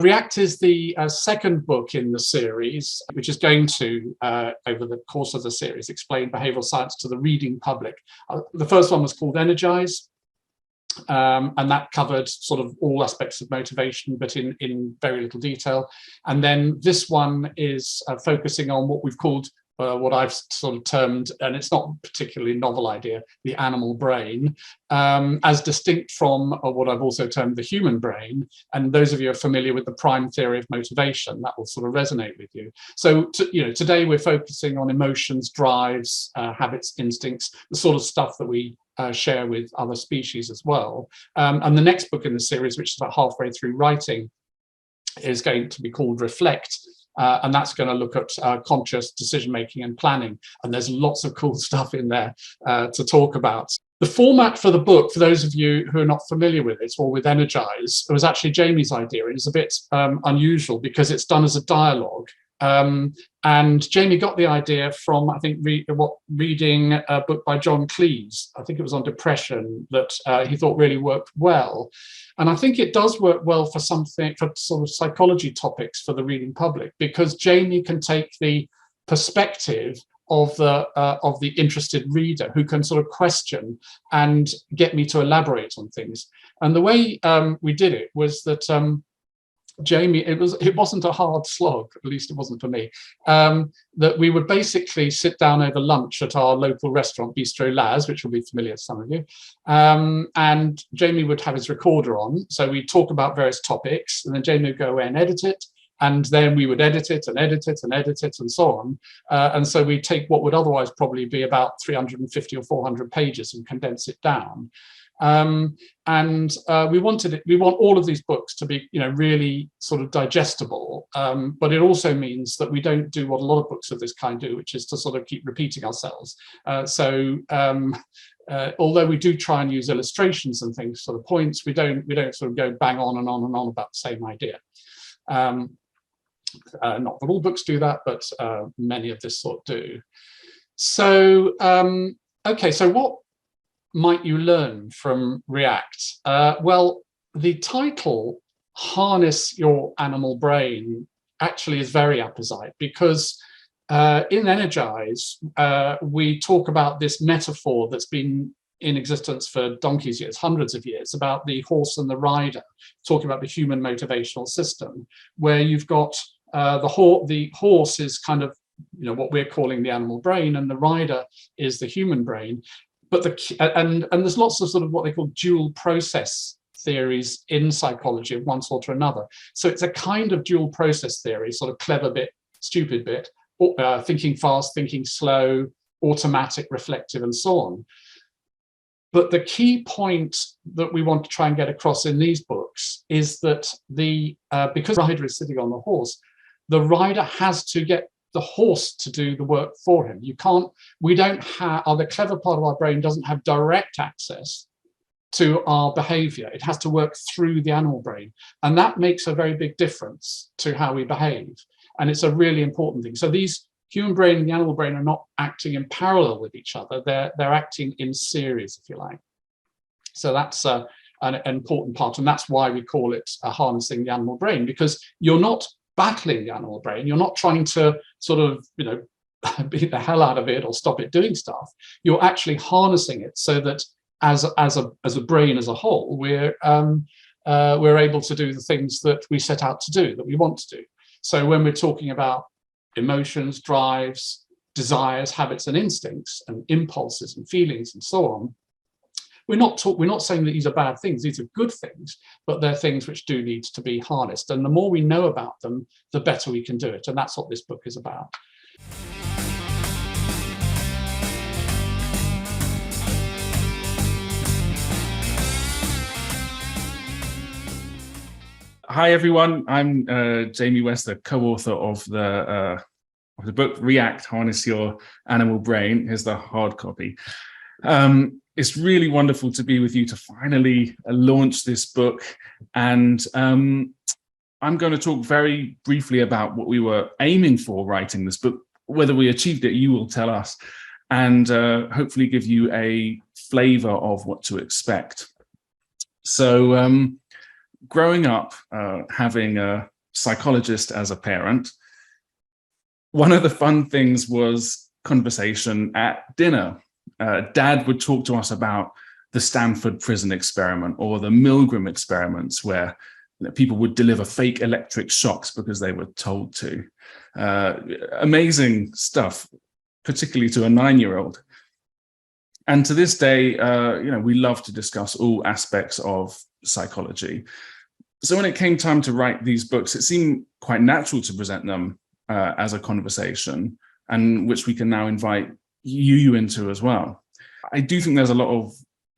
React is the second book in the series, which is going to, over the course of the series, explain behavioral science to the reading public. The first one was called Energize, and that covered sort of all aspects of motivation, but in very little detail. And then this one is focusing on what we've called, what I've sort of termed, and it's not a particularly novel idea, the animal brain, as distinct from what I've also termed the human brain. And those of you who are familiar with the prime theory of motivation, that will sort of resonate with you. So, today we're focusing on emotions, drives, habits, instincts, the sort of stuff that we share with other species as well. And the next book in the series, which is about halfway through writing, is going to be called Reflect. And that's going to look at conscious decision-making and planning. And there's lots of cool stuff in there to talk about. The format for the book, for those of you who are not familiar with it or with Energize, it was actually Jamie's idea. It's a bit unusual because it's done as a dialogue. And Jamie got the idea from, I think, reading a book by John Cleese. I think it was on depression that he thought really worked well. And I think it does work well for something, for sort of psychology topics for the reading public, because Jamie can take the perspective of the interested reader who can sort of question and get me to elaborate on things. And the way we did it was that Jamie, it wasn't a hard slog, at least it wasn't for me, that we would basically sit down over lunch at our local restaurant, Bistro Laz, which will be familiar to some of you, and Jamie would have his recorder on, so we'd talk about various topics, and then Jamie would go away and edit it, and then we would edit it and edit it and edit it and so on, and so we take what would otherwise probably be about 350 or 400 pages and condense it down. We want all of these books to be, really sort of digestible, but it also means that we don't do what a lot of books of this kind do, which is to sort of keep repeating ourselves. Although we do try and use illustrations and things for the points, we don't sort of go bang on and on and on about the same idea. Not that all books do that, but many of this sort do. So, okay, so what might you learn from React? Well, the title, Harness Your Animal Brain, actually is very apposite, because in Energize, we talk about this metaphor that's been in existence for donkey's years, hundreds of years, about the horse and the rider, talking about the human motivational system, where you've got the horse is kind of, what we're calling the animal brain, and the rider is the human brain. But and there's lots of sort of what they call dual process theories in psychology of one sort or another. So it's a kind of dual process theory, sort of clever bit, stupid bit, thinking fast, thinking slow, automatic, reflective, and so on. But the key point that we want to try and get across in these books is that because the rider is sitting on the horse, the rider has to get the horse to do the work for him. The clever part of our brain doesn't have direct access to our behavior. It has to work through the animal brain. And that makes a very big difference to how we behave. And it's a really important thing. So these human brain and the animal brain are not acting in parallel with each other. They're acting in series, if you like. So that's an important part. And that's why we call it harnessing the animal brain, because you're not battling the animal brain. You're not trying to sort of, beat the hell out of it or stop it doing stuff. You're actually harnessing it so that as a brain as a whole, we're able to do the things that we set out to do, that we want to do. So when we're talking about emotions, drives, desires, habits, and instincts, and impulses and feelings and so on, we're not saying that these are bad things. These are good things, but they're things which do need to be harnessed. And the more we know about them, the better we can do it. And that's what this book is about. Hi, everyone. I'm Jamie West, the co-author of the book React, Harness Your Animal Brain. Here's the hard copy. It's really wonderful to be with you to finally launch this book. And I'm going to talk very briefly about what we were aiming for writing this book. Whether we achieved it, you will tell us, and hopefully give you a flavor of what to expect. So growing up, having a psychologist as a parent, one of the fun things was conversation at dinner. Dad would talk to us about the Stanford prison experiment or the Milgram experiments, where people would deliver fake electric shocks because they were told to. Amazing stuff, particularly to a 9-year-old. And to this day, we love to discuss all aspects of psychology. So when it came time to write these books, it seemed quite natural to present them as a conversation, and which we can now invite you into as well. I do think there's a lot of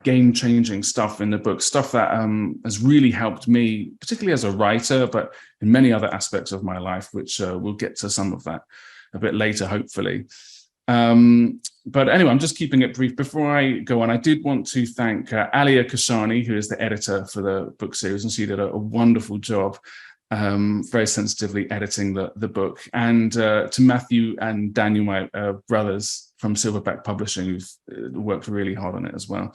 game-changing stuff in the book, stuff that has really helped me, particularly as a writer, but in many other aspects of my life, which we'll get to some of that a bit later, hopefully. But anyway, I'm just keeping it brief. Before I go on, I did want to thank Alia Kashani, who is the editor for the book series, and she did a wonderful job, very sensitively editing the book, and to Matthew and Daniel, my brothers from Silverback Publishing, who've worked really hard on it as well.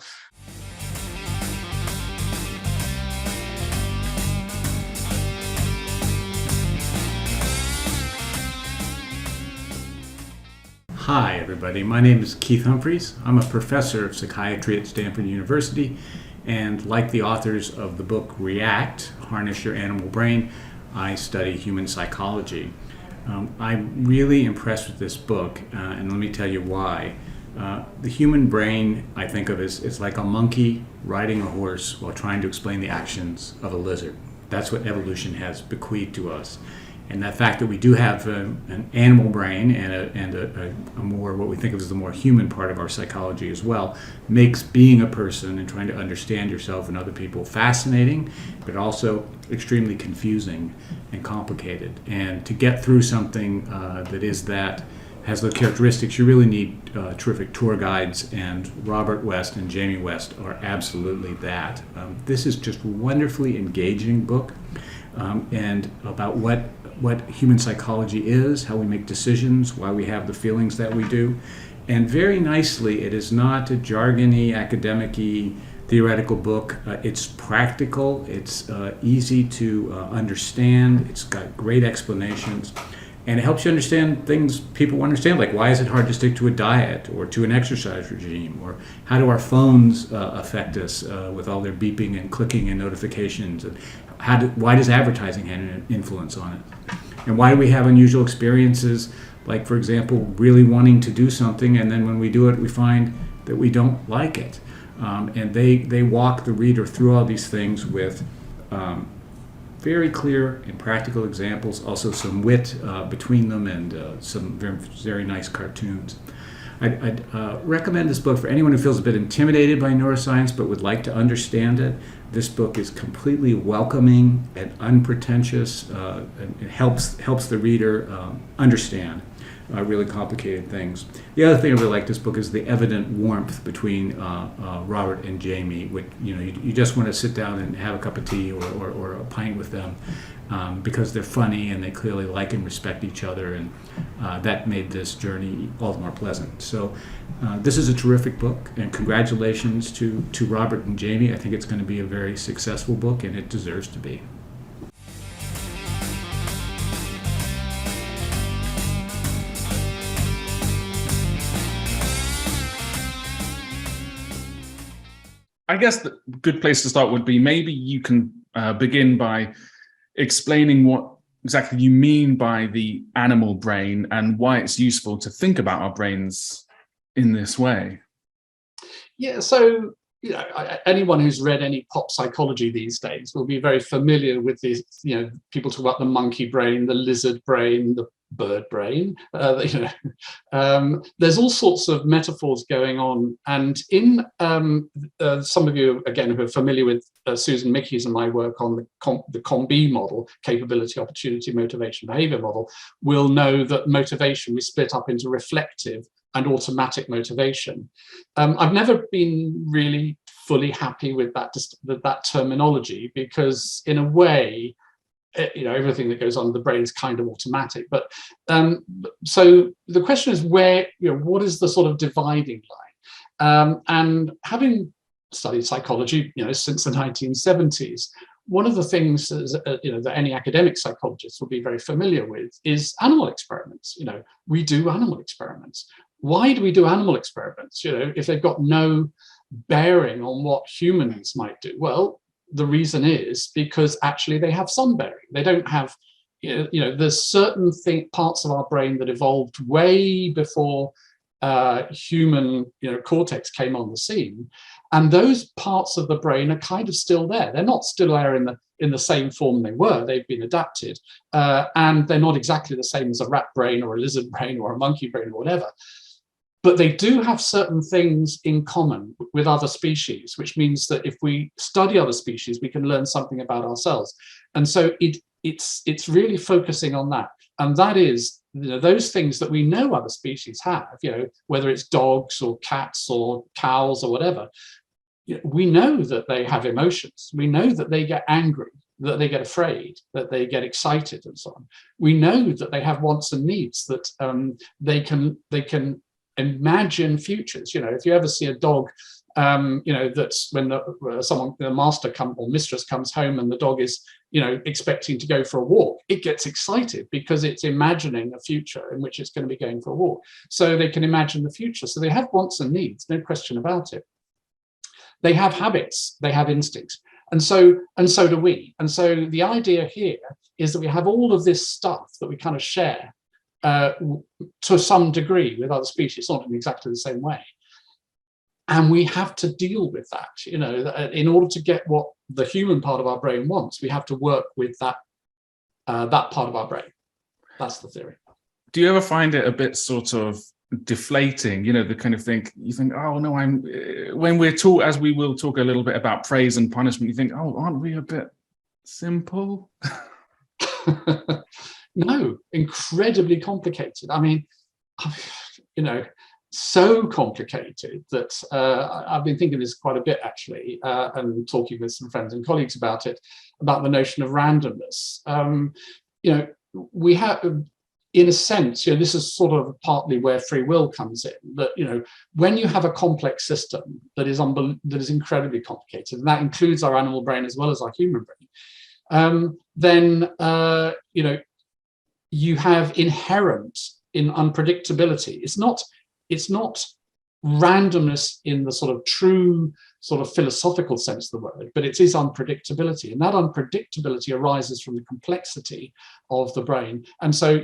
Hi, everybody. My name is Keith Humphreys. I'm a professor of psychiatry at Stanford University, and like the authors of the book React, Harness Your Animal Brain, I study human psychology. I'm really impressed with this book, and let me tell you why. The human brain, I think of as it's like a monkey riding a horse while trying to explain the actions of a lizard. That's what evolution has bequeathed to us. And the fact that we do have an animal brain and a more, what we think of as the more human part of our psychology as well, makes being a person and trying to understand yourself and other people fascinating, but also extremely confusing and complicated. And to get through something that has those characteristics, you really need terrific tour guides, and Robert West and Jamie West are absolutely that. This is just a wonderfully engaging book, and about what human psychology is, how we make decisions, why we have the feelings that we do. And very nicely, it is not a jargony, academic-y, theoretical book. It's practical, it's easy to understand, it's got great explanations, and it helps you understand things people understand, like why is it hard to stick to a diet or to an exercise regime, or how do our phones affect us with all their beeping and clicking and notifications, and why does advertising have an influence on it? And why do we have unusual experiences, like, for example, really wanting to do something, and then when we do it, we find that we don't like it. And they walk the reader through all these things with very clear and practical examples, also some wit between them, and some very, very nice cartoons. I'd recommend this book for anyone who feels a bit intimidated by neuroscience but would like to understand it. This book is completely welcoming and unpretentious. And it helps the reader understand really complicated things. The other thing I really like this book is the evident warmth between Robert and Jamie. Which, you just want to sit down and have a cup of tea or a pint with them, because they're funny and they clearly like and respect each other, and that made this journey all the more pleasant. So this is a terrific book, and congratulations to Robert and Jamie. I think it's going to be a very successful book, and it deserves to be. I guess the good place to start would be maybe you can begin by explaining what exactly you mean by the animal brain and why it's useful to think about our brains in this way. Yeah, so anyone who's read any pop psychology these days will be very familiar with these. People talk about the monkey brain, the lizard brain, the bird brain. There's all sorts of metaphors going on, and in some of you again who are familiar with Susan Mickey's and my work on the COM-B model, capability, opportunity, motivation, behavior model, will know that motivation we split up into reflective and automatic motivation. I've never been really fully happy with that terminology, because in a way, everything that goes on in the brain is kind of automatic. But so the question is what is the sort of dividing line? And having studied psychology, since the 1970s, one of the things that any academic psychologist will be very familiar with is animal experiments. We do animal experiments. Why do we do animal experiments? If they've got no bearing on what humans might do. Well, the reason is because actually they have some bearing. They don't have, there's certain parts of our brain that evolved way before human cortex came on the scene, and those parts of the brain are kind of still there. They're not still there in the same form they were. They've been adapted, and they're not exactly the same as a rat brain or a lizard brain or a monkey brain or whatever. But they do have certain things in common with other species, which means that if we study other species, we can learn something about ourselves. And so it's really focusing on that. And that is those things that we know other species have, whether it's dogs or cats or cows or whatever. We know that they have emotions. We know that they get angry, that they get afraid, that they get excited, and so on. We know that they have wants and needs, that they can imagine futures. If you ever see a dog, that's when the master or mistress comes home and the dog is, expecting to go for a walk, it gets excited because it's imagining a future in which it's going to be going for a walk. So they can imagine the future. So they have wants and needs, no question about it. They have habits, they have instincts. And so do we. And so the idea here is that we have all of this stuff that we kind of share to some degree with other species, not in exactly the same way. And we have to deal with that, in order to get what the human part of our brain wants, we have to work with that part of our brain. That's the theory. Do you ever find it a bit sort of deflating, the kind of thing, you think, oh no, when we're taught, as we will talk a little bit about praise and punishment, you think, oh, aren't we a bit simple? No, incredibly complicated. I mean, so complicated that I've been thinking this quite a bit, actually, and talking with some friends and colleagues about the notion of randomness. We have, in a sense, this is sort of partly where free will comes in, that, when you have a complex system that is incredibly complicated, and that includes our animal brain as well as our human brain, then, you have inherent in unpredictability. It's not randomness in the sort of true sort of philosophical sense of the word, but it is unpredictability. And that unpredictability arises from the complexity of the brain. And so,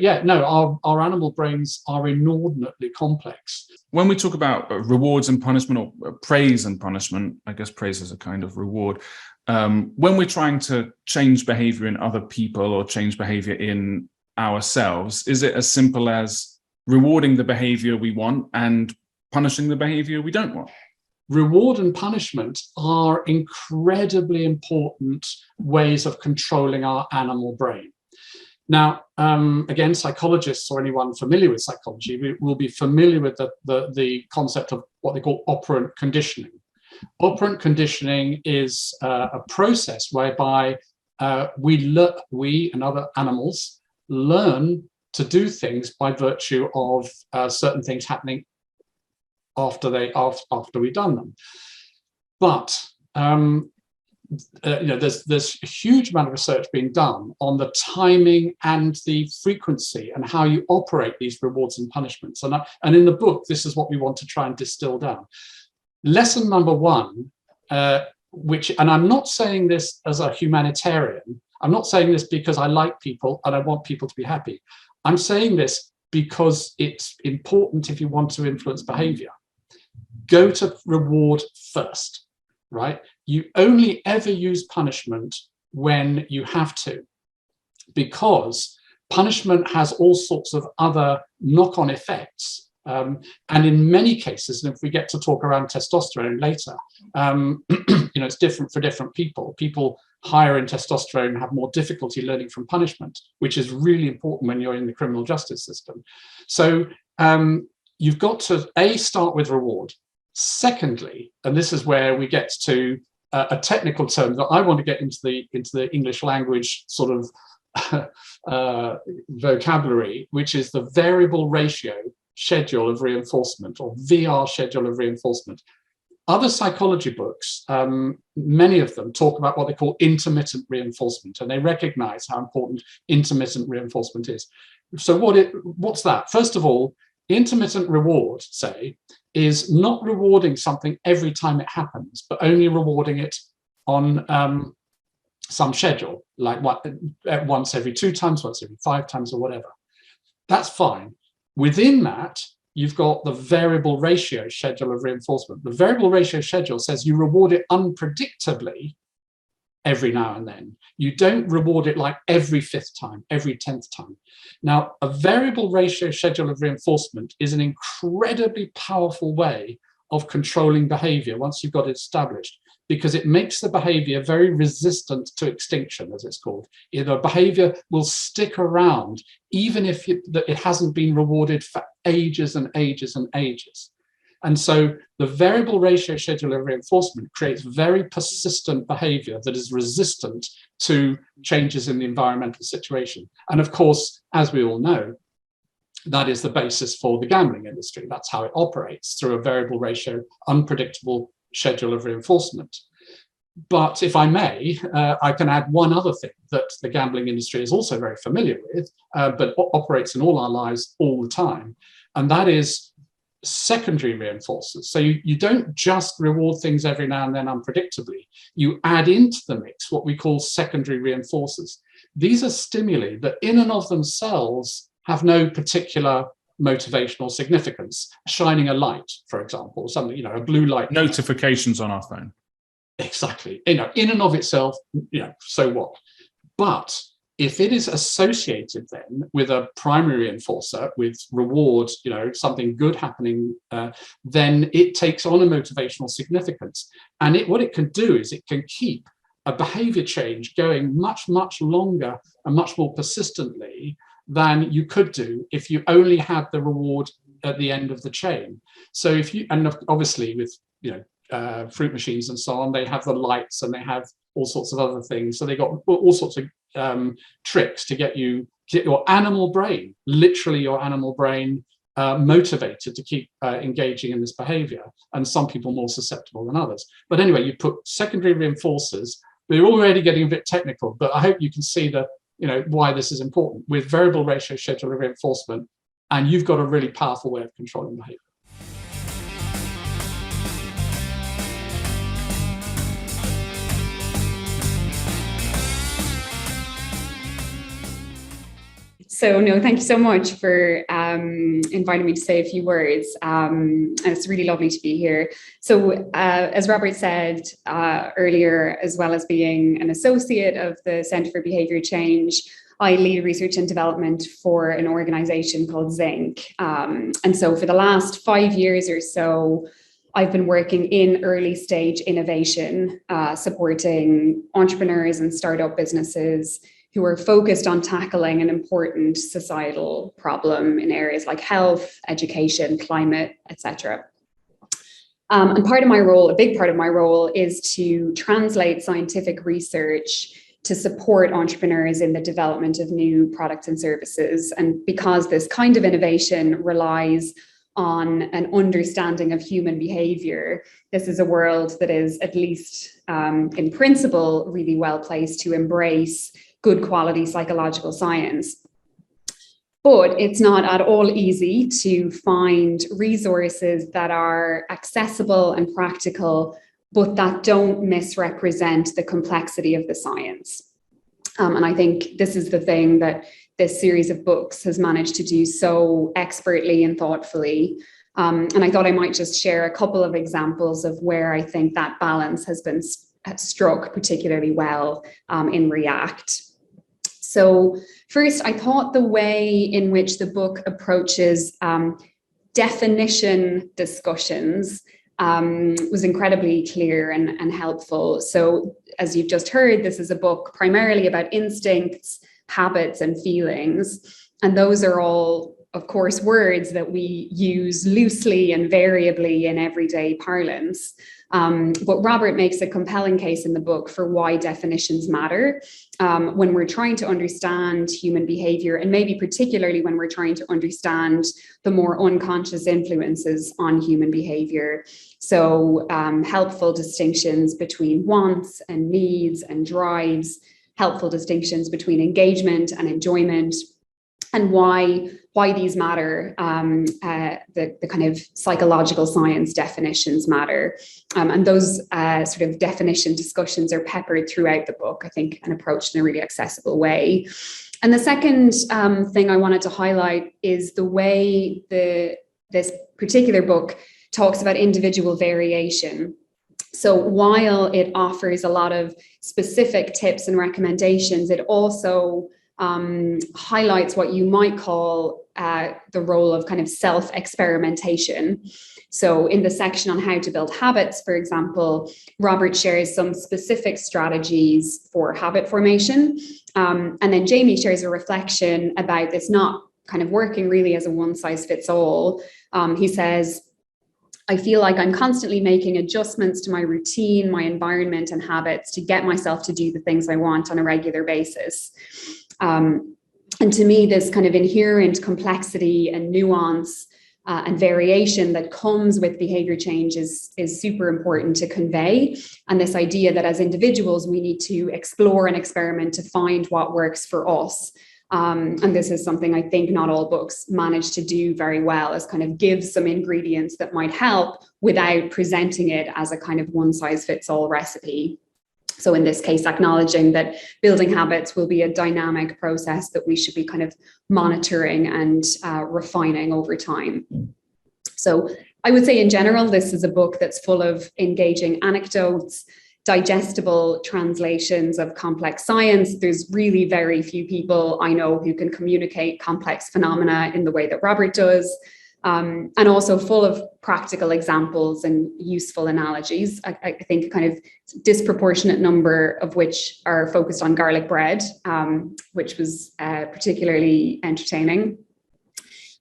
our animal brains are inordinately complex. When we talk about rewards and punishment, or praise and punishment, I guess praise is a kind of reward. When we're trying to change behavior in other people or change behavior in ourselves, is it as simple as rewarding the behavior we want and punishing the behavior we don't want? Reward and punishment are incredibly important ways of controlling our animal brain. Now, again, psychologists or anyone familiar with psychology will be familiar with the concept of what they call operant conditioning. Operant conditioning is a process whereby we and other animals learn to do things by virtue of certain things happening after we've done them. But there's a huge amount of research being done on the timing and the frequency and how you operate these rewards and punishments. And in the book, this is what we want to try and distill down. Lesson number one, and I'm not saying this as a humanitarian. I'm not saying this because I like people and I want people to be happy. I'm saying this because it's important if you want to influence behavior. Go to reward first, right? You only ever use punishment when you have to, because punishment has all sorts of other knock-on effects. And in many cases, and if we get to talk around testosterone later, it's different for different people. People higher in testosterone have more difficulty learning from punishment, which is really important when you're in the criminal justice system. So you've got to, start with reward. Secondly, and this is where we get to a technical term that I want to get into the English language sort of vocabulary, which is the variable ratio schedule of reinforcement, or VR schedule of reinforcement. Other psychology books, many of them talk about what they call intermittent reinforcement, and they recognize how important intermittent reinforcement is. So what's that? First of all, intermittent reward, say, is not rewarding something every time it happens, but only rewarding it on some schedule, like once every 2 times, once every 5 times, or whatever. That's fine. Within that, you've got the variable ratio schedule of reinforcement. The variable ratio schedule says you reward it unpredictably every now and then. You don't reward it like every 5th time, every 10th time. Now, a variable ratio schedule of reinforcement is an incredibly powerful way of controlling behavior once you've got it established, because it makes the behavior very resistant to extinction, as it's called. The behavior will stick around even if it hasn't been rewarded for ages and ages and ages. And so the variable ratio schedule of reinforcement creates very persistent behavior that is resistant to changes in the environmental situation. And of course, as we all know, that is the basis for the gambling industry. That's how it operates, through a variable ratio, unpredictable schedule of reinforcement. But if I may, I can add one other thing that the gambling industry is also very familiar with, but operates in all our lives all the time, and that is secondary reinforcers. So you don't just reward things every now and then unpredictably. You add into the mix what we call secondary reinforcers. These are stimuli that in and of themselves have no particular motivational significance. Shining a light, for example, or something, a blue light. Notifications on our phone. Exactly. In and of itself, so what? But if it is associated then with a primary reinforcer, with reward, something good happening, then it takes on a motivational significance. And what it can do is it can keep a behavior change going much, much longer and much more persistently than you could do if you only had the reward at the end of the chain. So and obviously with, fruit machines and so on, they have the lights and they have all sorts of other things. So they got all sorts of tricks to get your animal brain, literally your animal brain, motivated to keep engaging in this behavior. And some people more susceptible than others. But anyway, you put secondary reinforcers. We're already getting a bit technical, but I hope you can see why this is important with variable ratio schedule of reinforcement, and you've got a really powerful way of controlling behavior. So no, thank you so much for inviting me to say a few words. And it's really lovely to be here. So as Robert said earlier, as well as being an associate of the Centre for Behaviour Change, I lead research and development for an organization called Zinc. And so for the last 5 years or so, I've been working in early stage innovation, supporting entrepreneurs and startup businesses who are focused on tackling an important societal problem in areas like health, education, climate, etc. And part of my role, a big part of my role, is to translate scientific research to support entrepreneurs in the development of new products and services. And because this kind of innovation relies on an understanding of human behavior, this is a world that is, at least in principle, really well placed to embrace good quality psychological science. But it's not at all easy to find resources that are accessible and practical, but that don't misrepresent the complexity of the science. And I think this is the thing that this series of books has managed to do so expertly and thoughtfully. And I thought I might just share a couple of examples of where I think that balance has been struck particularly well in React. So first, I thought the way in which the book approaches definition discussions was incredibly clear and helpful. So as you've just heard, this is a book primarily about instincts, habits, and feelings. And those are all, of course, words that we use loosely and variably in everyday parlance. But Robert makes a compelling case in the book for why definitions matter when we're trying to understand human behavior, and maybe particularly when we're trying to understand the more unconscious influences on human behavior. So helpful distinctions between wants and needs and drives, helpful distinctions between engagement and enjoyment, and why these matter, the kind of psychological science definitions matter. And those sort of definition discussions are peppered throughout the book, I think, and approached in a really accessible way. And the second thing I wanted to highlight is the way this particular book talks about individual variation. So while it offers a lot of specific tips and recommendations, it also highlights what you might call the role of kind of self-experimentation. So in the section on how to build habits, for example, Robert shares some specific strategies for habit formation. And then Jamie shares a reflection about this not kind of working really as a one-size-fits-all. He says, I feel like I'm constantly making adjustments to my routine, my environment, and habits to get myself to do the things I want on a regular basis. And to me, this kind of inherent complexity and nuance and variation that comes with behavior change is super important to convey. And this idea that as individuals, we need to explore and experiment to find what works for us. And this is something I think not all books manage to do very well, is kind of give some ingredients that might help without presenting it as a kind of one-size-fits-all recipe. So in this case, acknowledging that building habits will be a dynamic process that we should be kind of monitoring and refining over time. So I would say in general, this is a book that's full of engaging anecdotes, digestible translations of complex science. There's really very few people I know who can communicate complex phenomena in the way that Robert does. And also full of practical examples and useful analogies. I think a kind of disproportionate number of which are focused on garlic bread, which was particularly entertaining.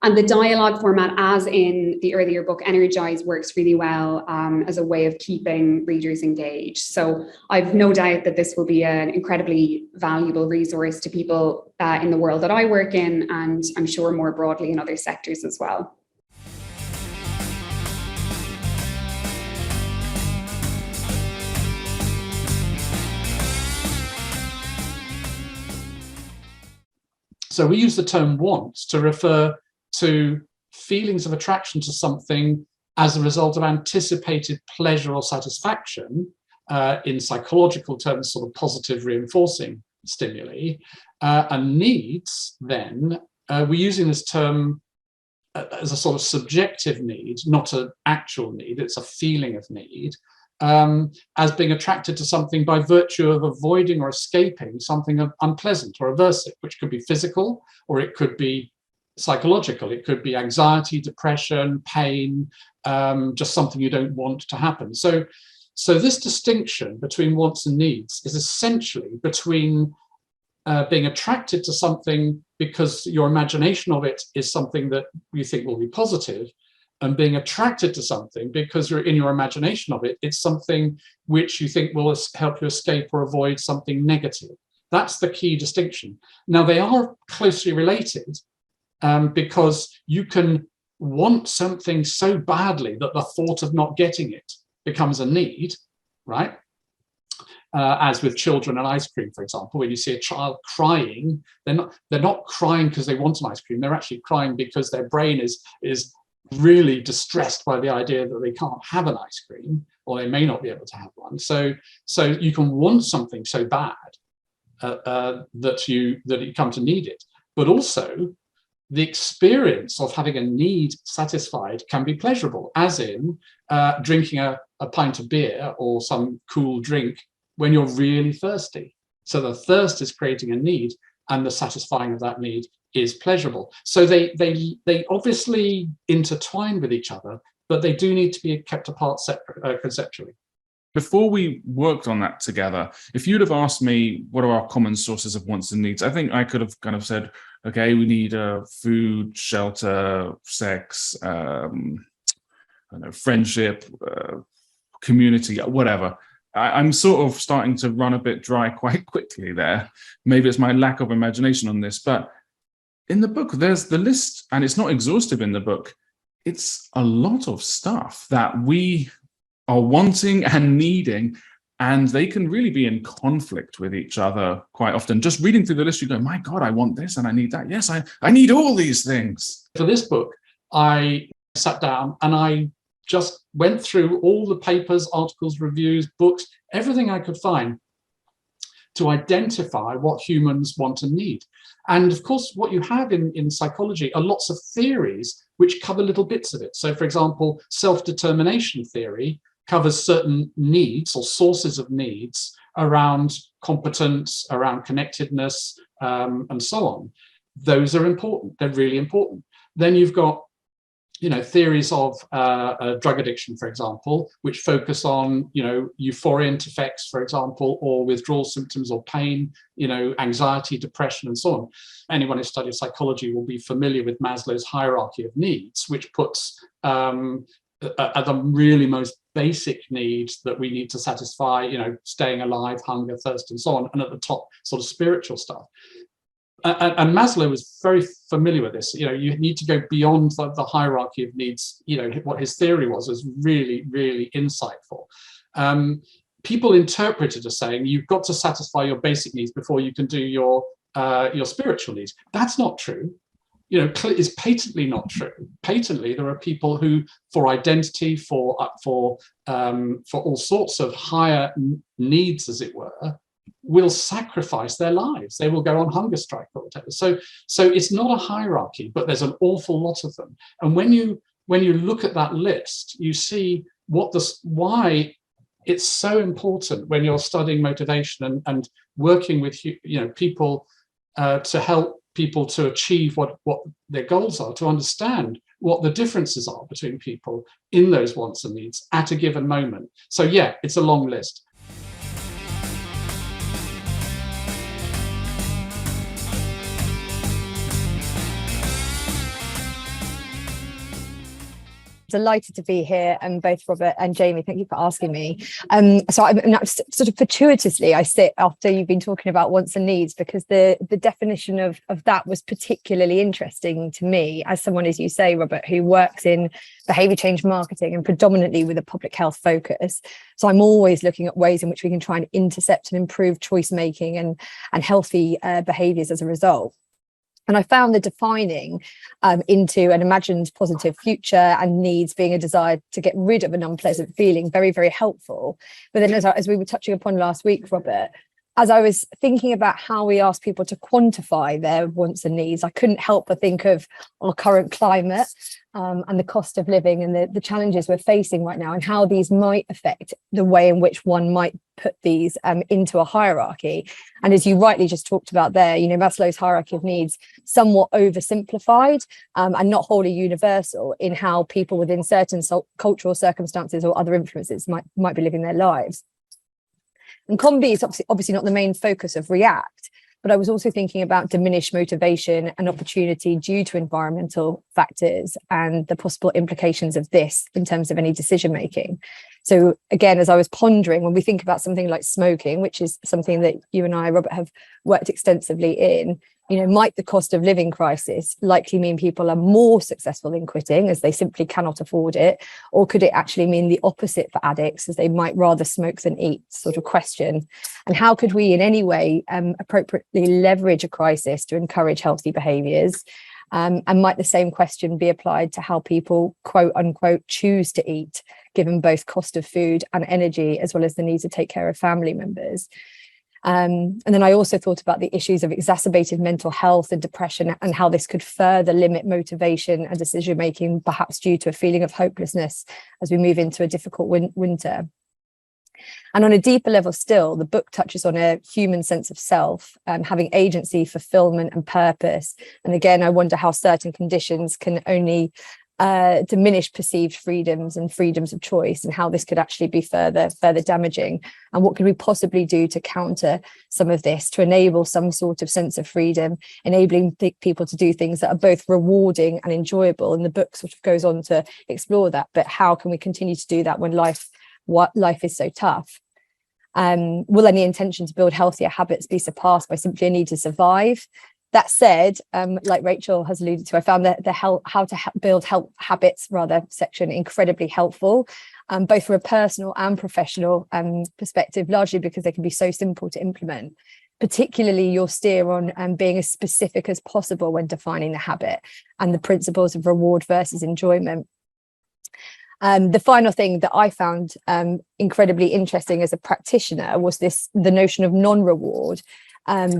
And the dialogue format, as in the earlier book, Energize, works really well as a way of keeping readers engaged. So I've no doubt that this will be an incredibly valuable resource to people in the world that I work in, and I'm sure more broadly in other sectors as well. So we use the term want to refer to feelings of attraction to something as a result of anticipated pleasure or satisfaction, in psychological terms, sort of positive reinforcing stimuli. And needs, then, we're using this term as a sort of subjective need, not an actual need, it's a feeling of need, as being attracted to something by virtue of avoiding or escaping something unpleasant or aversive, which could be physical, or it could be psychological. It could be anxiety, depression, pain, just something you don't want to happen. So this distinction between wants and needs is essentially between being attracted to something because your imagination of it is something that you think will be positive, and being attracted to something because you're in your imagination of it, it's something which you think will help you escape or avoid something negative. That's the key distinction. Now, they are closely related because you can want something so badly that the thought of not getting it becomes a need, right? As with children and ice cream, for example, when you see a child crying, they're not crying because they want an ice cream. They're actually crying because their brain is really distressed by the idea that they can't have an ice cream, or they may not be able to have one. So you can want something so bad that you come to need it, but also the experience of having a need satisfied can be pleasurable, as in drinking a pint of beer or some cool drink when you're really thirsty. So the thirst is creating a need, and the satisfying of that need is pleasurable. So they obviously intertwine with each other, but they do need to be kept apart separate, conceptually. Before we worked on that together, if you'd have asked me what are our common sources of wants and needs, I think I could have kind of said, okay, we need food, shelter, sex, I don't know, friendship, community, whatever. I'm sort of starting to run a bit dry quite quickly there. Maybe it's my lack of imagination on this, but in the book, there's the list, and it's not exhaustive in the book. It's a lot of stuff that we are wanting and needing, and they can really be in conflict with each other quite often. Just reading through the list, you go, my God, I want this and I need that. Yes, I need all these things. For this book, I sat down and I just went through all the papers, articles, reviews, books, everything I could find to identify what humans want and need. And of course, what you have in psychology are lots of theories which cover little bits of it. So for example, self-determination theory covers certain needs or sources of needs around competence, around connectedness, and so on. Those are important. They're really important. Then you've got theories of drug addiction, for example, which focus on, euphoriant effects, for example, or withdrawal symptoms or pain, anxiety, depression, and so on. Anyone who studies psychology will be familiar with Maslow's hierarchy of needs, which puts at the really most basic needs that we need to satisfy, staying alive, hunger, thirst, and so on, and at the top, sort of spiritual stuff. And Maslow was very familiar with this. You need to go beyond the hierarchy of needs. What his theory was really, really insightful. People interpret it as saying you've got to satisfy your basic needs before you can do your spiritual needs. That's not true. Is patently not true. Patently, there are people who, for identity, for all sorts of higher needs, as it were, will sacrifice their lives. They will go on hunger strike or whatever. So it's not a hierarchy, but there's an awful lot of them. And when you look at that list, you see why it's so important when you're studying motivation and working with people to help people to achieve what their goals are, to understand what the differences are between people in those wants and needs at a given moment. So yeah, it's a long list. Delighted to be here, and both Robert and Jamie, thank you for asking me. So I'm sort of fortuitously, I sit after you've been talking about wants and needs, because the definition of that was particularly interesting to me as someone, as you say, Robert, who works in behaviour change marketing and predominantly with a public health focus. So I'm always looking at ways in which we can try and intercept and improve choice making and healthy behaviours as a result. And I found the defining into an imagined positive future and needs being a desire to get rid of an unpleasant feeling very, very helpful. But then as we were touching upon last week, Robert, as I was thinking about how we ask people to quantify their wants and needs, I couldn't help but think of our current climate and the cost of living and the challenges we're facing right now, and how these might affect the way in which one might put these into a hierarchy. And as you rightly just talked about there, Maslow's hierarchy of needs, somewhat oversimplified and not wholly universal in how people within certain cultural circumstances or other influences might be living their lives. And COM-B is obviously not the main focus of React, but I was also thinking about diminished motivation and opportunity due to environmental factors and the possible implications of this in terms of any decision making. So again, as I was pondering, when we think about something like smoking, which is something that you and I, Robert, have worked extensively in, might the cost of living crisis likely mean people are more successful in quitting as they simply cannot afford it? Or could it actually mean the opposite for addicts, as they might rather smoke than eat, sort of question? And how could we in any way appropriately leverage a crisis to encourage healthy behaviours? And might the same question be applied to how people, quote unquote, choose to eat, given both cost of food and energy, as well as the need to take care of family members? And then I also thought about the issues of exacerbated mental health and depression, and how this could further limit motivation and decision making, perhaps due to a feeling of hopelessness as we move into a difficult winter. And on a deeper level still, the book touches on a human sense of self, having agency, fulfillment and purpose. And again, I wonder how certain conditions can only diminish perceived freedoms and freedoms of choice, and how this could actually be further damaging. And what could we possibly do to counter some of this, to enable some sort of sense of freedom, enabling people to do things that are both rewarding and enjoyable? And the book sort of goes on to explore that. But how can we continue to do that when life what life is so tough. Will any intention to build healthier habits be surpassed by simply a need to survive? That said, like Rachel has alluded to, I found the how to build health habits section incredibly helpful, both from a personal and professional perspective, largely because they can be so simple to implement. Particularly, you'll steer on being as specific as possible when defining the habit and the principles of reward versus enjoyment. The final thing that I found incredibly interesting as a practitioner was the notion of non-reward,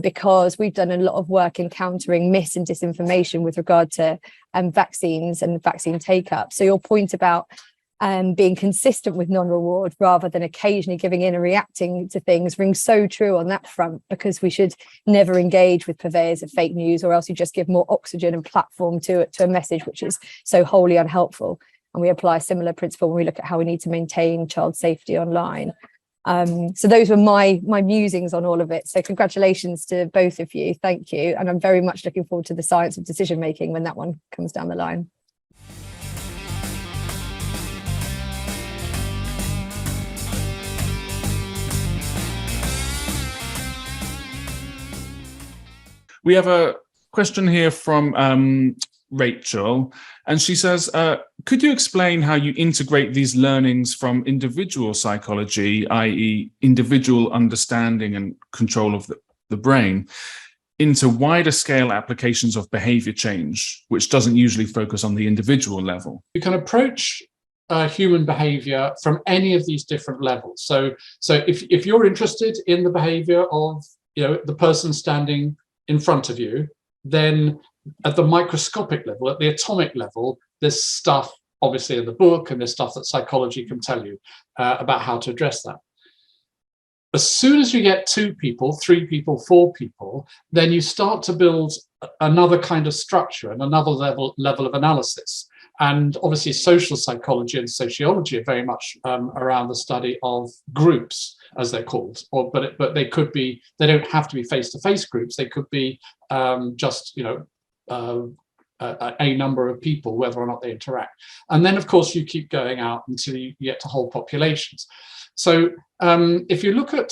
because we've done a lot of work in countering mis and disinformation with regard to vaccines and vaccine take-up. So your point about being consistent with non-reward rather than occasionally giving in and reacting to things rings so true on that front, because we should never engage with purveyors of fake news, or else you just give more oxygen and platform to a message which is so wholly unhelpful. And we apply a similar principle when we look at how we need to maintain child safety online. So those were my musings on all of it. So congratulations to both of you. Thank you. And I'm very much looking forward to the science of decision making when that one comes down the line. We have a question here from Rachel, and she says, could you explain how you integrate these learnings from individual psychology, i.e. individual understanding and control of the brain, into wider scale applications of behavior change, which doesn't usually focus on the individual level? You can approach human behavior from any of these different levels. So if you're interested in the behavior of the person standing in front of you, then at the microscopic level, at the atomic level, there's stuff obviously in the book, and there's stuff that psychology can tell you about how to address that. As soon as you get 2 people, 3 people, 4 people, then you start to build another kind of structure and another level of analysis. And obviously social psychology and sociology are very much around the study of groups, as they're called, but they could be, they don't have to be face-to-face groups. They could be just a number of people, whether or not they interact. And then of course you keep going out until you get to whole populations. So if you look at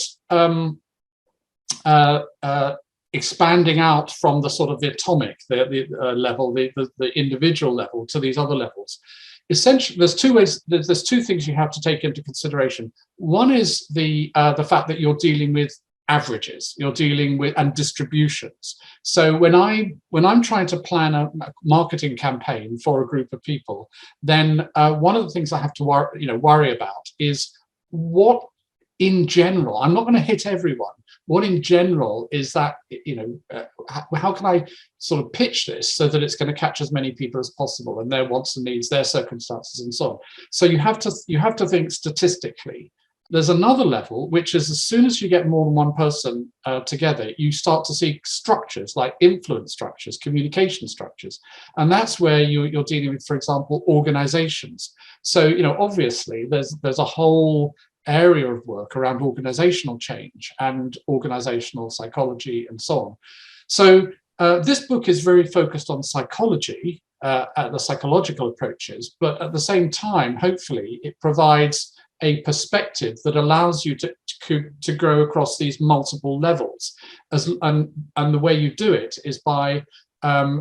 expanding out from the sort of the atomic, the level, the individual level, to these other levels, essentially there's 2 ways. There's 2 things you have to take into consideration. One is the fact that you're dealing with averages, you're dealing with and distributions. So when I'm trying to plan a marketing campaign for a group of people, then one of the things I have to worry about is what in general, I'm not going to hit everyone. What in general is that, how can I sort of pitch this so that it's going to catch as many people as possible, and their wants and needs, their circumstances, and so on. So you have to think statistically. There's another level, which is as soon as you get more than one person together, you start to see structures like influence structures, communication structures. And that's where you're dealing with, for example, organizations. So, obviously there's a whole area of work around organizational change and organizational psychology and so on. So this book is very focused on psychology, the psychological approaches, but at the same time, hopefully, it provides a perspective that allows you to grow across these multiple levels. And the way you do it is by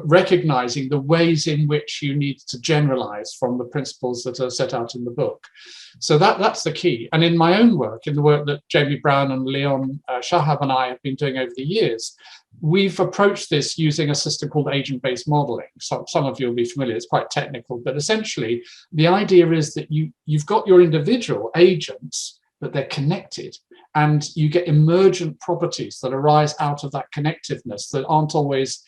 recognizing the ways in which you need to generalize from the principles that are set out in the book. So that's the key. And in my own work, in the work that Jamie Brown and Leon Shahab and I have been doing over the years, we've approached this using a system called agent-based modeling. So some of you will be familiar, it's quite technical, but essentially the idea is that you've got your individual agents, but they're connected, and you get emergent properties that arise out of that connectiveness that aren't always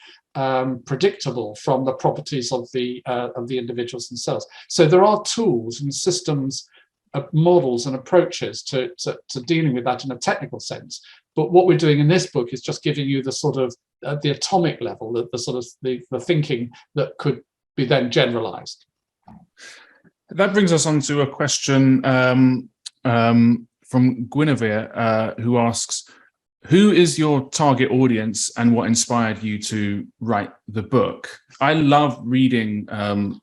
predictable from the properties of the individuals themselves. So there are tools and systems, models and approaches to dealing with that in a technical sense. But what we're doing in this book is just giving you the sort of the atomic level, the sort of the thinking that could be then generalized. That brings us on to a question from Guinevere, who asks, Who is your target audience and what inspired you to write the book? I love reading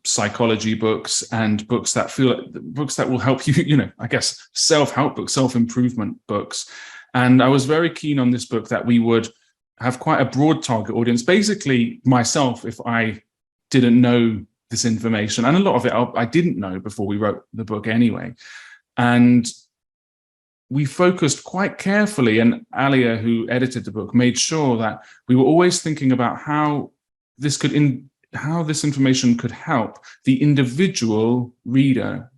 psychology books and books that will help you, I guess, self-help books, self-improvement books. And I was very keen on this book that we would have quite a broad target audience. Basically, myself, if I didn't know this information, and a lot of it I didn't know before we wrote the book anyway. And we focused quite carefully, and Alia, who edited the book, made sure that we were always thinking about how this information could help the individual reader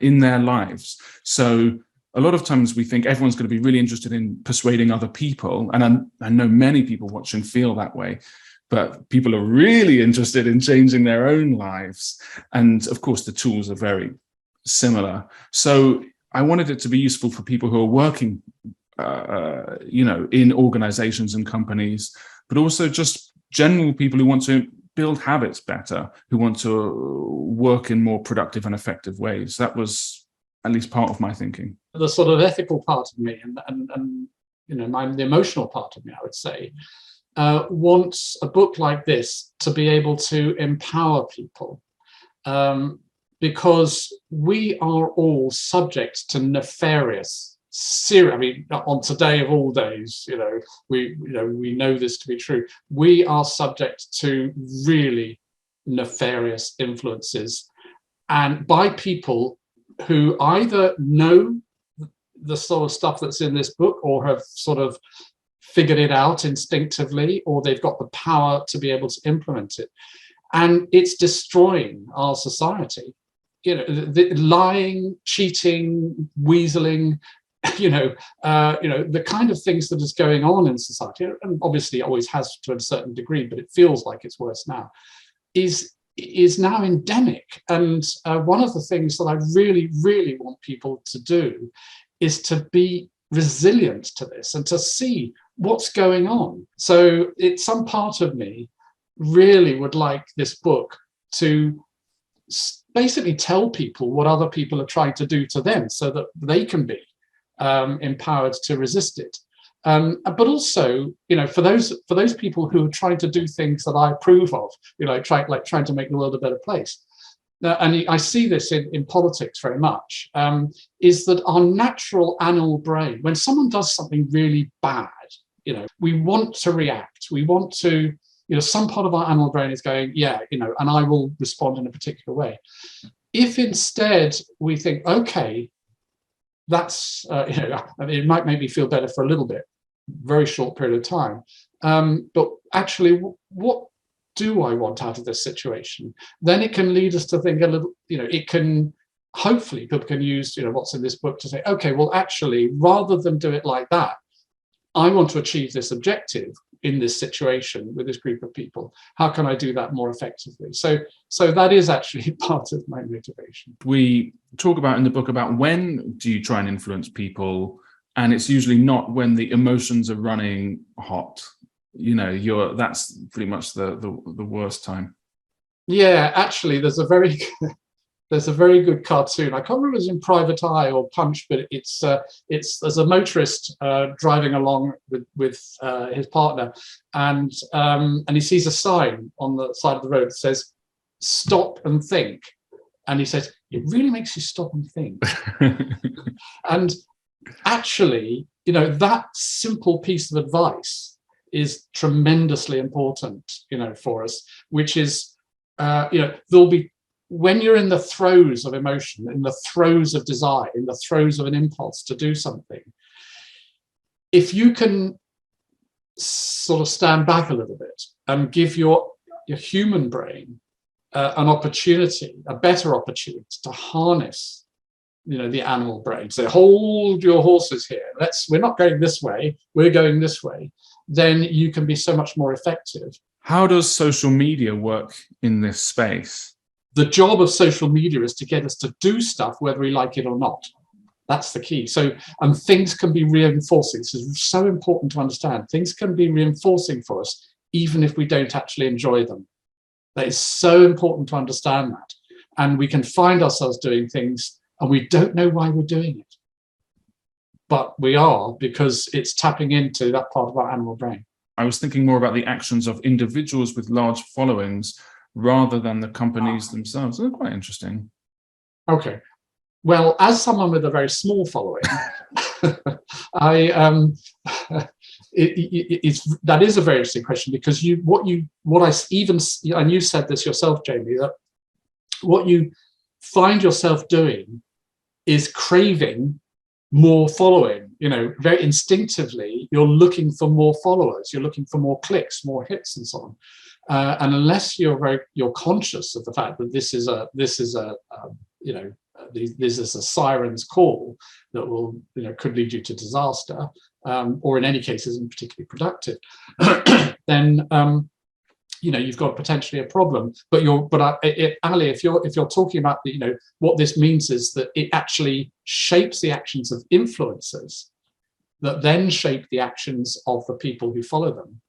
in their lives. So a lot of times we think everyone's going to be really interested in persuading other people, and I know many people watching feel that way, but people are really interested in changing their own lives. And of course, the tools are very similar. So I wanted it to be useful for people who are working, in organizations and companies, but also just general people who want to build habits better, who want to work in more productive and effective ways. That was at least part of my thinking. The sort of ethical part of me and the emotional part of me, I would say, wants a book like this to be able to empower people. Because we are all subject to nefarious, on today of all days, we know this to be true. We are subject to really nefarious influences, and by people who either know the sort of stuff that's in this book, or have sort of figured it out instinctively, or they've got the power to be able to implement it, and it's destroying our society. The lying, cheating, weaseling, the kind of things that is going on in society, and obviously it always has to a certain degree, but it feels like it's worse now, is now endemic. And one of the things that I really, really want people to do is to be resilient to this and to see what's going on. So it's some part of me really would like this book to basically tell people what other people are trying to do to them, so that they can be empowered to resist it. But also, for those people who are trying to do things that I approve of, trying to make the world a better place. And I see this in politics very much, is that our natural animal brain, when someone does something really bad, we want to react. We want to, some part of our animal brain is going, and I will respond in a particular way. If instead we think, okay, that's, it might make me feel better for a little bit, very short period of time. But actually, what do I want out of this situation? Then it can lead us to think a little, it can, hopefully people can use, what's in this book to say, okay, well, actually, rather than do it like that, I want to achieve this objective in this situation with this group of people. How can I do that more effectively? So that is actually part of my motivation. We talk about in the book about when do you try and influence people, and it's usually not when the emotions are running hot. That's pretty much the worst time. Yeah, actually, there's a very good cartoon. I can't remember if it was in Private Eye or Punch, but it's there's a motorist driving along with his partner, and he sees a sign on the side of the road that says "Stop and think," and he says, "It really makes you stop and think." And actually, that simple piece of advice is tremendously important, for us, which is, there'll be, when you're in the throes of emotion, in the throes of desire, in the throes of an impulse to do something, if you can sort of stand back a little bit and give your human brain an opportunity, a better opportunity to harness, the animal brain, say, hold your horses here, we're not going this way, we're going this way, then you can be so much more effective. How does social media work in this space? The job of social media is to get us to do stuff whether we like it or not. That's the key. So, and things can be reinforcing. This is so important to understand. Things can be reinforcing for us, even if we don't actually enjoy them. That is so important to understand that. And we can find ourselves doing things and we don't know why we're doing it. but we are, because it's tapping into that part of our animal brain. I was thinking more about the actions of individuals with large followings rather than the companies themselves. They're quite interesting. Okay. Well, as someone with a very small following, that is a very interesting question, because and you said this yourself, Jamie, that what you find yourself doing is craving more following. Very instinctively, you're looking for more followers, you're looking for more clicks, more hits, and so on. And unless you're conscious of the fact that this is a siren's call that will could lead you to disaster, or in any case isn't particularly productive, then you've got potentially a problem. But Ali, if you're talking about what this means is that it actually shapes the actions of influencers that then shape the actions of the people who follow them.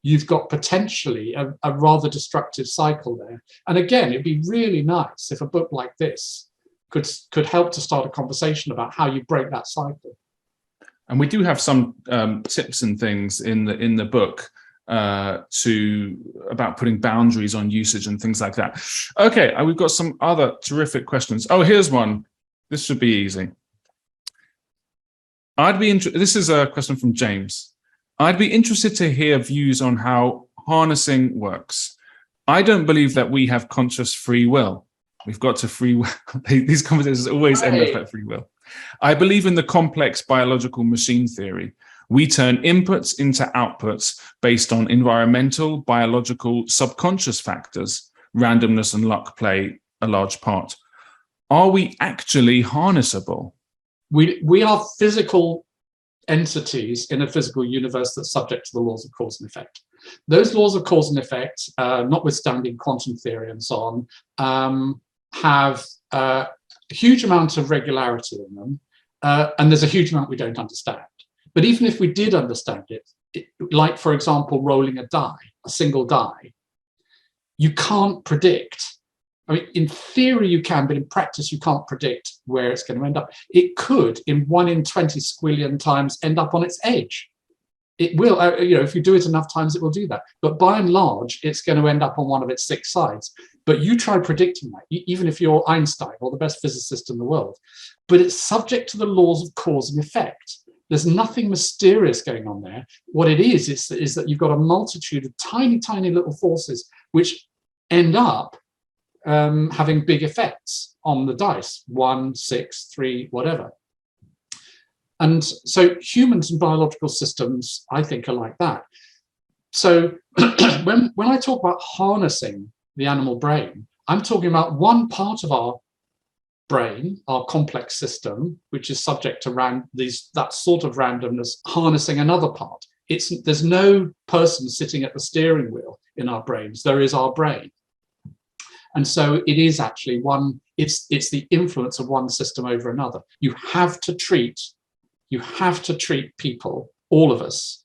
You've got potentially a rather destructive cycle there. And again, it'd be really nice if a book like this could help to start a conversation about how you break that cycle. And we do have some tips and things in the book about putting boundaries on usage and things like that. Okay, we've got some other terrific questions. Oh, here's one. This should be easy. This is a question from James. I'd be interested to hear views on how harnessing works. I don't believe that we have conscious free will. We've got to free will. These conversations always end up at free will. I believe in the complex biological machine theory. We turn inputs into outputs based on environmental, biological, subconscious factors. Randomness and luck play a large part. Are we actually harnessable? We are physical entities in a physical universe that's subject to the laws of cause and effect. Those laws of cause and effect, notwithstanding quantum theory and so on, have a huge amount of regularity in them, and there's a huge amount we don't understand. But even if we did understand it, like, for example, rolling a die, a single die, you can't predict. I mean, in theory you can, but in practice you can't predict where it's going to end up. It could, in 1 in 20 squillion times, end up on its edge. It will, if you do it enough times, it will do that. But by and large, it's going to end up on one of its 6 sides. But you try predicting that, even if you're Einstein or the best physicist in the world. But it's subject to the laws of cause and effect. There's nothing mysterious going on there. What it is that you've got a multitude of tiny, tiny little forces which end up having big effects on the dice, 1, 6, 3, whatever. And so humans and biological systems, I think, are like that. So when I talk about harnessing the animal brain, I'm talking about one part of our brain, our complex system, which is subject to that sort of randomness, harnessing another part. There's no person sitting at the steering wheel in our brains. There is our brain. And so it is actually it's the influence of one system over another. You have to treat people, all of us,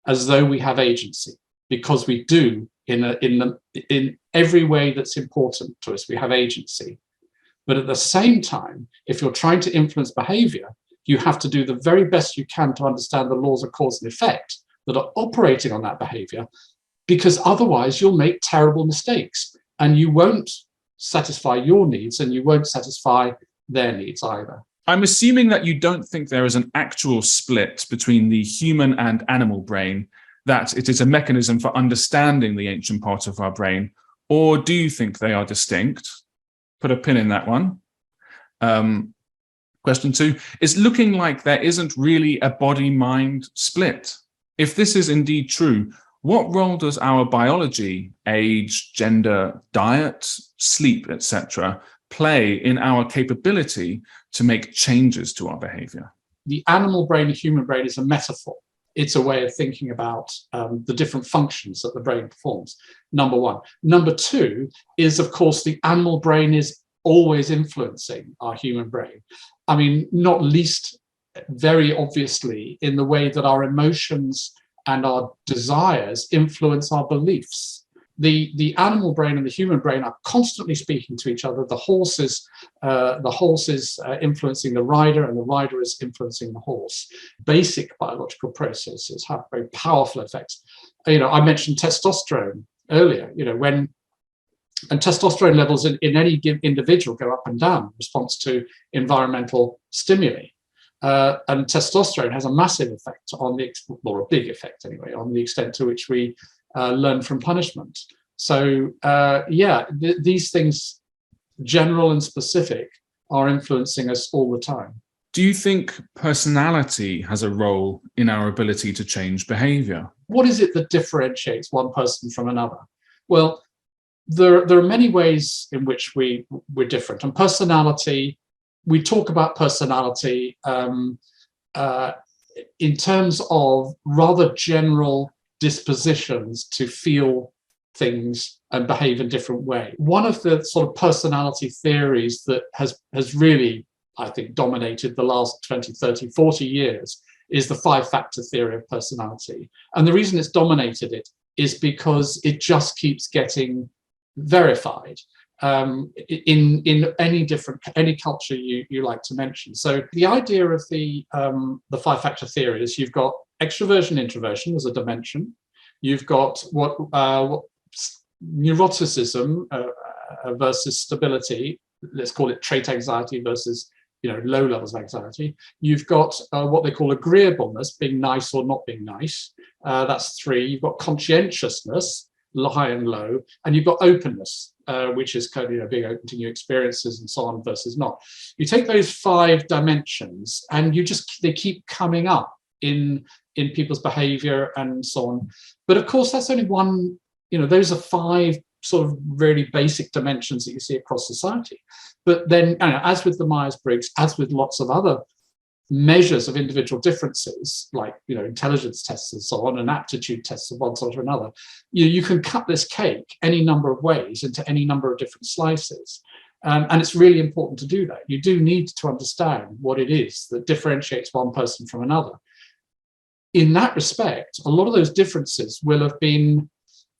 as though we have agency, because we do in every way that's important to us, we have agency. But at the same time, if you're trying to influence behavior, you have to do the very best you can to understand the laws of cause and effect that are operating on that behavior, because otherwise you'll make terrible mistakes and you won't satisfy your needs and you won't satisfy their needs either. I'm assuming that you don't think there is an actual split between the human and animal brain, that it is a mechanism for understanding the ancient part of our brain, or do you think they are distinct? Put a pin in that one. Question 2 is looking like there isn't really a body-mind split. If this is indeed true, what role does our biology, age, gender, diet, sleep, etc., play in our capability to make changes to our behavior? The animal brain and human brain is a metaphor. It's a way of thinking about the different functions that the brain performs, number 1. Number 2 is, of course, the animal brain is always influencing our human brain. I mean, not least very obviously in the way that our emotions and our desires influence our beliefs. the animal brain and the human brain are constantly speaking to each other. The horse is influencing the rider, and the rider is influencing the horse. Basic biological processes have very powerful effects. I mentioned testosterone earlier. And testosterone levels in any given individual go up and down in response to environmental stimuli. And testosterone has a massive effect or a big effect anyway, on the extent to which we learn from punishment. So these things, general and specific, are influencing us all the time. Do you think personality has a role in our ability to change behavior? What is it that differentiates one person from another? Well, there are many ways in which we're different. And personality, we talk about personality in terms of rather general dispositions to feel things and behave in different ways. One of the sort of personality theories that has really, I think, dominated the last 20, 30, 40 years is the 5-factor theory of personality. And the reason it's dominated it is because it just keeps getting verified in any culture you like to mention. So the idea of the 5-factor theory is you've got extroversion, introversion as a dimension. You've got what neuroticism versus stability. Let's call it trait anxiety versus low levels of anxiety. You've got what they call agreeableness, being nice or not being nice. That's 3. You've got conscientiousness, high and low, and you've got openness, which is kind of being open to new experiences and so on versus not. You take those 5 dimensions and they keep coming up in people's behavior and so on. But of course, that's only one, those are 5 sort of really basic dimensions that you see across society. But then, as with the Myers-Briggs, as with lots of other measures of individual differences, like intelligence tests and so on, and aptitude tests of one sort or another, you can cut this cake any number of ways into any number of different slices. And it's really important to do that. You do need to understand what it is that differentiates one person from another. In that respect, a lot of those differences will have been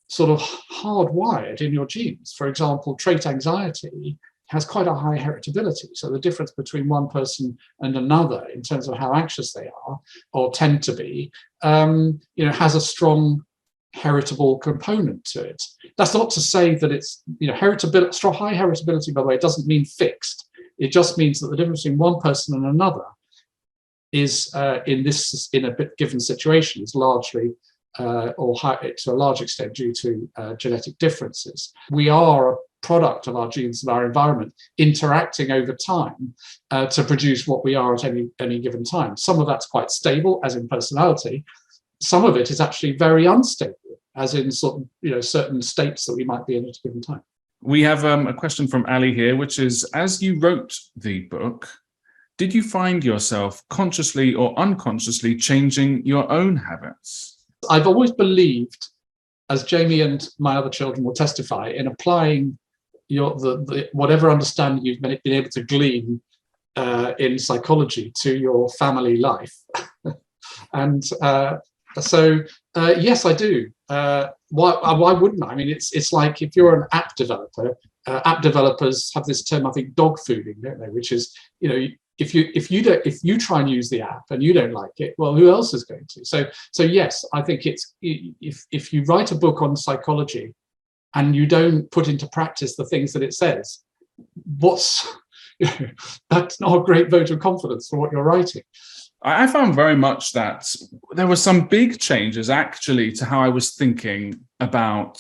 sort of hardwired in your genes. For example, trait anxiety has quite a high heritability. So the difference between one person and another in terms of how anxious they are or tend to be, has a strong heritable component to it. That's not to say that it's, heritability, strong high heritability, by the way, doesn't mean fixed. It just means that the difference between one person and another is in a given situation is largely to a large extent due to genetic differences. We are a product of our genes and our environment interacting over time to produce what we are at any given time. Some of that's quite stable, as in personality. Some of it is actually very unstable, as in certain states that we might be in at a given time. We have a question from Ali here, which is, as you wrote the book, did you find yourself consciously or unconsciously changing your own habits? I've always believed, as Jamie and my other children will testify, in applying the whatever understanding you've been able to glean in psychology to your family life. And so yes, I do. Why wouldn't I? I mean, it's like if you're an app developer. App developers have this term, I think, dog fooding, don't they? Which is, if you try and use the app and you don't like it, well, who else is going to? So yes, I think it's if you write a book on psychology and you don't put into practice the things that it says, that's not a great vote of confidence for what you're writing. I found very much that there were some big changes actually to how I was thinking about,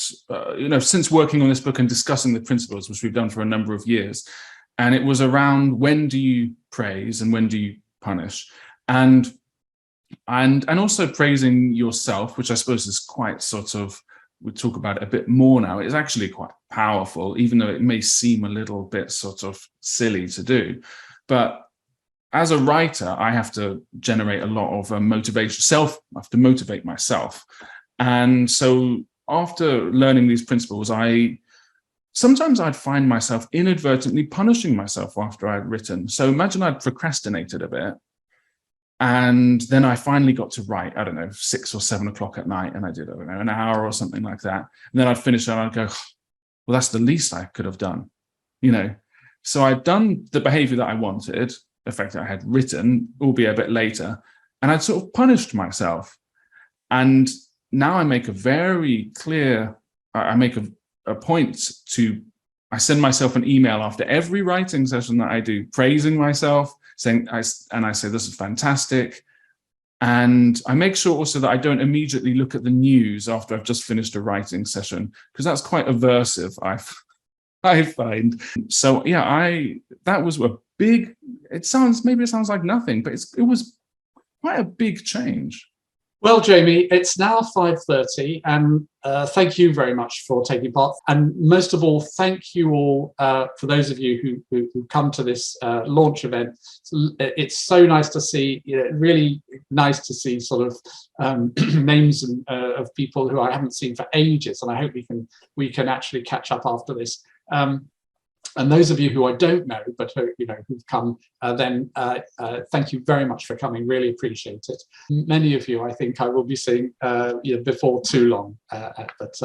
since working on this book and discussing the principles, which we've done for a number of years. And it was around, when do you praise and when do you punish? And also praising yourself, which I suppose is quite we talk about it a bit more now. It's actually quite powerful, even though it may seem a little bit sort of silly to do. But as a writer, I have to generate a lot of motivation. I have to motivate myself. And so after learning these principles, sometimes I'd find myself inadvertently punishing myself after I'd written. So imagine I'd procrastinated a bit. And then I finally got to write, I don't know, 6 or 7 o'clock at night. And I did, I don't know, an hour or something like that. And then I'd finish and I'd go, well, that's the least I could have done, you know. So I'd done the behavior that I wanted, the fact that I had written, albeit a bit later, and I'd sort of punished myself. And now I make a very clear, I make a point to, I send myself an email after every writing session that I do, praising myself, saying, I say, this is fantastic. And I make sure also that I don't immediately look at the news after I've just finished a writing session, because that's quite aversive, I find. So yeah, that was a big, maybe it sounds like nothing, but it was quite a big change. Well, Jamie, it's now 5:30, and thank you very much for taking part. And most of all, thank you all for those of you who come to this launch event. It's so nice to see, really nice to see sort of names of people who I haven't seen for ages, and I hope we can actually catch up after this. And those of you who I don't know, but who've come, then thank you very much for coming. Really appreciate it. Many of you, I think, I will be seeing before too long. But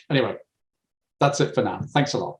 anyway, that's it for now. Thanks a lot.